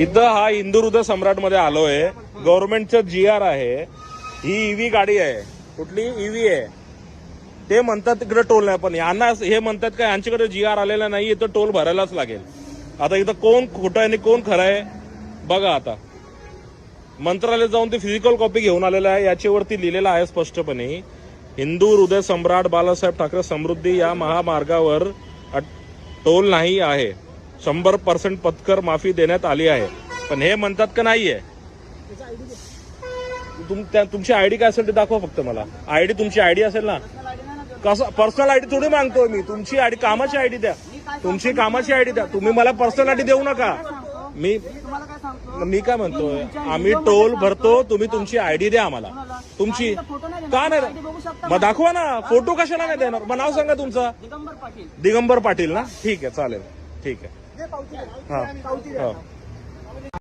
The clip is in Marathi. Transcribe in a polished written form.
इथं हा हिंदू हृदय सम्राट मध्ये आलोय. गव्हर्नमेंटचं GR आहे. ही ईव्ही गाडी आहे. कुठली ईव्ही आहे ते म्हणतात तिकडे टोल नाही, पण यांना हे म्हणतात का यांच्याकडे GR आलेला नाही, इथं टोल भरायलाच लागेल. आता इथं कोण खोटं आहे आणि कोण खरं आहे बघा. आता मंत्रालयात जाऊन ते फिजिकल कॉपी घेऊन आलेलं आहे. याच्यावरती लिहिलेलं आहे स्पष्टपणे, हिंदू हृदय सम्राट बाळासाहेब ठाकरे समृद्धी या महामार्गावर टोल नाही आहे. 100% पथकर माफी देण्यात आली आहे. पण हे म्हणतात का नाहीये. तुमची आयडी काय असेल ते दाखवा फक्त मला. आयडी तुमची आयडी असेल ना. कसं पर्सनल आयडी थोडी मागतोय मी. तुमची आयडी कामाची आयडी द्या. तुमची कामाची आयडी द्या. तुम्ही मला पर्सनल आयडी देऊ नका. मी काय म्हणतोय, आम्ही टोल भरतो, तुम्ही तुमची आयडी द्या आम्हाला. तुमची का नाही मग दाखवा ना. फोटो कशाला नाही देणार. मग नाव सांगा तुमचं. दिगंबर पाटील ना. ठीक आहे चालेल. ठीक आहे. हा.